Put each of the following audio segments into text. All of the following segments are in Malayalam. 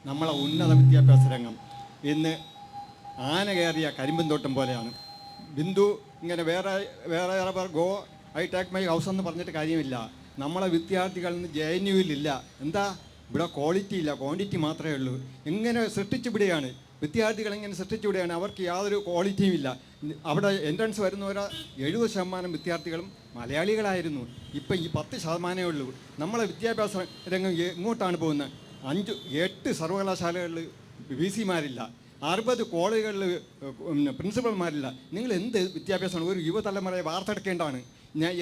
നമ്മളെ ഉന്നത വിദ്യാഭ്യാസ രംഗം ഇന്ന് ആന കയറിയ കരിമ്പൻ തോട്ടം പോലെയാണ്. ബിന്ദു ഇങ്ങനെ വേറെ go I take my house എന്ന് പറഞ്ഞിട്ട് കാര്യമില്ല. നമ്മളെ വിദ്യാർത്ഥികൾ ഇന്ന് JNUവിലില്ല. എന്താ ഇവിടെ ക്വാളിറ്റി ഇല്ല, ക്വാണ്ടിറ്റി മാത്രമേ ഉള്ളൂ. ഇങ്ങനെ സൃഷ്ടിച്ചുവിടുകയാണ് വിദ്യാർത്ഥികൾ, ഇങ്ങനെ സൃഷ്ടിച്ചുവിടുകയാണ്. അവർക്ക് യാതൊരു ക്വാളിറ്റിയും ഇല്ല. അവിടെ എൻട്രൻസ് വരുന്നവരെ 70% വിദ്യാർത്ഥികളും മലയാളികളായിരുന്നു. ഇപ്പം ഈ 10% ഉള്ളൂ. നമ്മളെ വിദ്യാഭ്യാസ രംഗം എങ്ങോട്ടാണ് പോകുന്നത്? 5-8 സർവകലാശാലകളിൽ VC-മാരില്ല, 60 കോളേജുകളിൽ പ്രിൻസിപ്പൽമാരില്ല. നിങ്ങൾ എന്ത് വിദ്യാഭ്യാസമാണ്? ഒരു യുവതലമുറയെ വാർത്തെടുക്കേണ്ടതാണ്.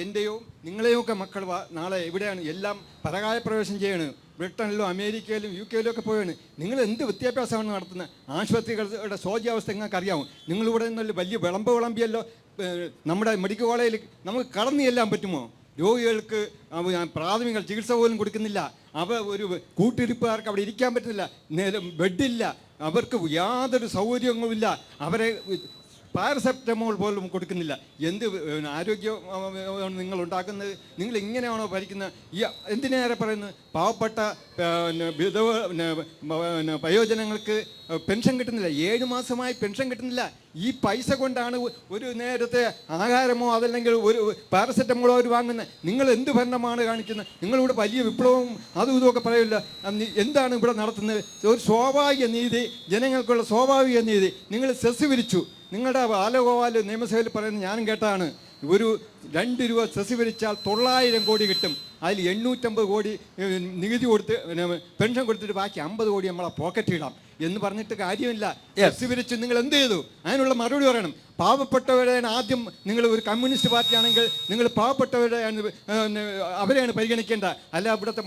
എൻ്റെയോ നിങ്ങളെയോ ഒക്കെ മക്കൾ നാളെ എവിടെയാണ്? എല്ലാം പരകായ പ്രവേശം ചെയ്യാണ്. ബ്രിട്ടനിലും അമേരിക്കയിലും UK ഒക്കെ പോയാണ്. നിങ്ങൾ എന്ത് വിദ്യാഭ്യാസമാണ് നടത്തുന്നത്? ആശുപത്രികളുടെ ശോച്യാവസ്ഥ നിങ്ങൾക്ക് അറിയാവും. നിങ്ങളിവിടെ നിന്നല്ല വലിയ വിളമ്പിയല്ലോ. നമ്മുടെ മെഡിക്കൽ കോളേജിൽ നമുക്ക് കടന്നു ചെല്ലാൻ പറ്റുമോ? രോഗികൾക്ക് പ്രാഥമിക ചികിത്സ പോലും കൊടുക്കുന്നില്ല. ഒരു കൂട്ടിരിപ്പുകാർക്ക് അവിടെ ഇരിക്കാൻ പറ്റുന്നില്ല, ബെഡില്ല, അവർക്ക് യാതൊരു സൗകര്യങ്ങളുമില്ല. അവരെ പാരസെറ്റമോൾ പോലും കൊടുക്കുന്നില്ല. എന്ത് ആരോഗ്യം നിങ്ങൾ ഉണ്ടാക്കുന്നത്? നിങ്ങൾ ഇങ്ങനെയാണോ ഭരിക്കുന്നത്? എന്തിനേറെ പറയുന്നത്? പാവപ്പെട്ട വയോജനങ്ങൾക്ക് പെൻഷൻ കിട്ടുന്നില്ല. 7 മാസമായി പെൻഷൻ കിട്ടുന്നില്ല. ഈ പൈസ കൊണ്ടാണ് ഒരു നേരത്തെ ആഹാരമോ അതല്ലെങ്കിൽ ഒരു പാരസെറ്റമോളോ അവർ വാങ്ങുന്നത്. നിങ്ങൾ എന്ത് ഭരണമാണ് കാണിക്കുന്നത്? നിങ്ങളിവിടെ വലിയ വിപ്ലവവും അതും ഇതുമൊക്കെ പറയില്ല. എന്താണ് ഇവിടെ നടത്തുന്നത്? ഒരു സ്വാഭാവിക നീതി, ജനങ്ങൾക്കുള്ള സ്വാഭാവിക നീതി. നിങ്ങൾ സെസ് വിരിച്ചു. നിങ്ങളുടെ ബാലഗോപാൽ നിയമസഭയിൽ പറയുന്നത് ഞാനും കേട്ടതാണ്. ഒരു 2 രൂപ സെസ് വിരിച്ചാൽ 900 കോടി കിട്ടും. അതിൽ 850 കോടി നികുതി കൊടുത്ത് പെൻഷൻ കൊടുത്തിട്ട് ബാക്കി 50 കോടി നമ്മളെ പോക്കറ്റ് ഇടാം എന്ന് പറഞ്ഞിട്ട് കാര്യമില്ല. സെസ് വിരിച്ച് നിങ്ങൾ എന്ത് ചെയ്തു? അതിനുള്ള മറുപടി പറയണം. പാവപ്പെട്ടവരെയാണ് ആദ്യം. നിങ്ങൾ ഒരു കമ്മ്യൂണിസ്റ്റ് പാർട്ടിയാണെങ്കിൽ നിങ്ങൾ പാവപ്പെട്ടവരെയാണ്, അവരെയാണ് പരിഗണിക്കേണ്ട. അല്ല ഇവിടുത്തെ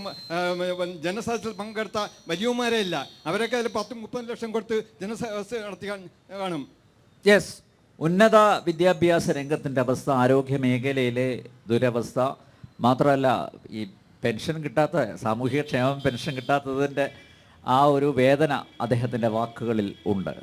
ജനസദസ്സിൽ പങ്കെടുത്ത വലിയമാരെ ഇല്ല. അവരൊക്കെ അതിൽ 10-30 ലക്ഷം കൊടുത്ത് ജനസദസ്സ് നടത്തി കാണും. യെസ്, ഉന്നത വിദ്യാഭ്യാസ രംഗത്തിൻ്റെ അവസ്ഥ, ആരോഗ്യ മേഖലയിലെ ദുരവസ്ഥ മാത്രമല്ല, ഈ പെൻഷൻ കിട്ടാത്ത, സാമൂഹിക ക്ഷേമ പെൻഷൻ കിട്ടാത്തതിൻ്റെ ആ ഒരു വേദന അദ്ദേഹത്തിൻ്റെ വാക്കുകളിൽ ഉണ്ട്.